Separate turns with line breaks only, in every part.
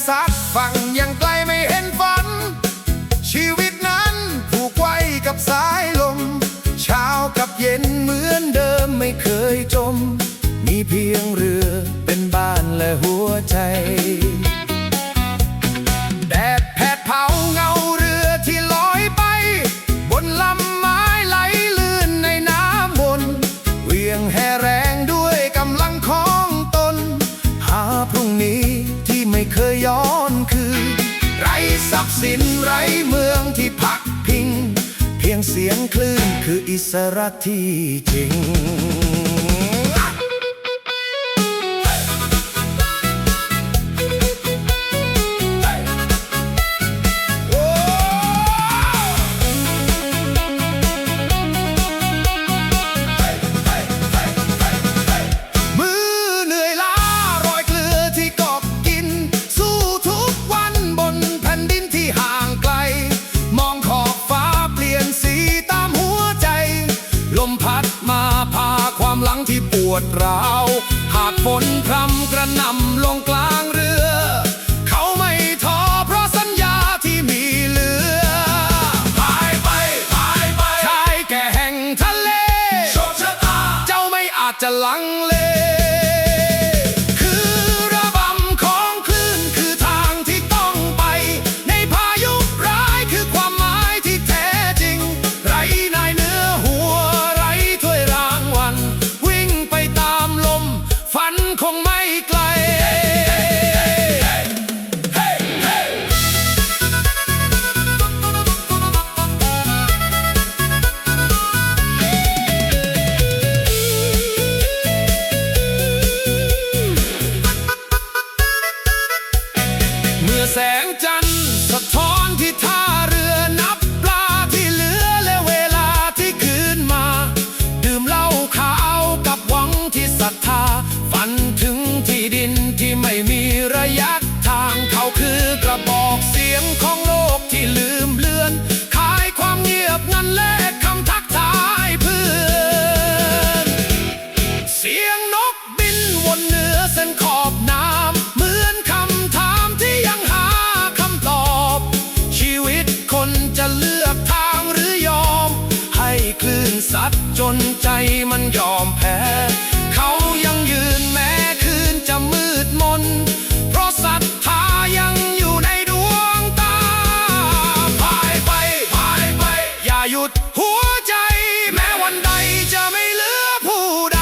ซัดฝั่งยังไกลไม่เห็นฝันชีวิตนั้นผูกไว้กับสายลมเช้ากับเย็นเหมือนเดิมไม่เคยจมมีเพียงเรือเป็นบ้านและหัวใจแดดแผดเผาเงาเรือที่ลอยไปบนลำไม้ไหลลื่นในน้ำวนเวียงแห่แรงด้วยกำลังของตนหาพรุ่งนี้ที่ไม่เคยย้อนคืนไร้ทรัพย์สินไร้เมืองที่พักพิงเพียงเสียงคลื่นคืออิสระที่จริงที่ปวดร้าวหากฝนพรำกระหน่ำลงกลางเรือเขาไม่ท้อเพราะสัญญาที่มีเหลือพายไปพายไปชายแก่แห่งทะเลโชคชะตาเจ้าไม่อาจจะลังเลคือระบำของคลื่นคือทางที่ต้องไปในพายุร้ายคือความหมายที่แท้จริงไร้นายเนื้อหัวไร้ถ้วยรางวัลฝันคงไม่ไกลเมื่อแสงจันทร์สะท้อนที่ท่าเรือนับปลาที่เหลือและเวลาที่คืนมาดื่มเหล้าขาวกับหวังที่ศรัทธาฝันถึงที่ดินที่ไม่มีระยะทางเขาคือกระบอกเสียงของโลกที่ลืมเลือนขายความเงียบนั้นแลกคำทักทายเพื่อนเสียงนกบินวนเหนือเส้นขอบน้ำเหมือนคำถามที่ยังหาคำตอบชีวิตคนจะเลือกทางหรือยอมให้คลื่นซัดจนใจมันยอมแพ้เขายังยืนแม้คืนจะมืดมนเพราะศรัทธายังอยู่ในดวงตาพายไปพายไปอย่าหยุดหัวใจแม้วันใดจะไม่เหลือผู้ใด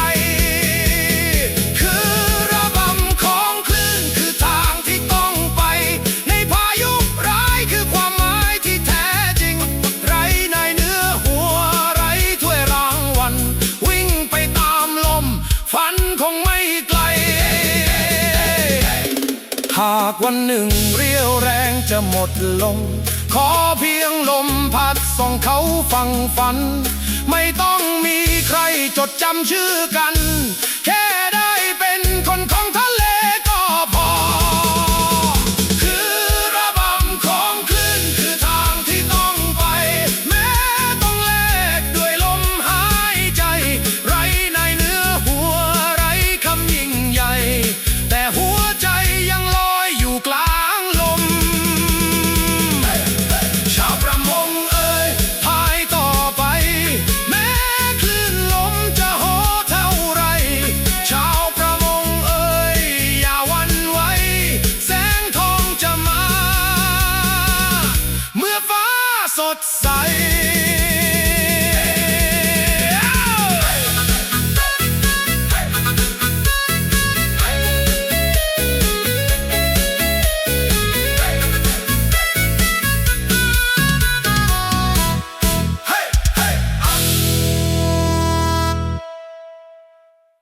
คือระบำของคลื่นคือทางที่ต้องไปในพายุร้ายคือความหมายที่แท้จริงไร้ในเนื้อหัวไร้ถ้วยรางวัลวิ่งไปตามลมฝันคงไม่ไกลหากวันหนึ่งเรี่ยวแรงจะหมดลงขอเพียงลมพัดส่งเขาฟังฝันไม่ต้องมีใครจดจำชื่อกันแค่ได้เป็นคนของทะเลก็พอคือระบำของคลื่นคือทางที่ต้องไปแม้ต้องแลกด้วยลมหายใจไร้ในเนื้อหัวไร้คำยิ่งใหญ่แต่หัวใจยังลอยอยู่กลางลมชาวประมงเอ่ยพายต่อไปแม้คลื่นลมจะโหเท่าไรชาวประมงเอ่ยอย่าหวั่นไหวแสงทองจะมาเมื่อฟ้าสดใส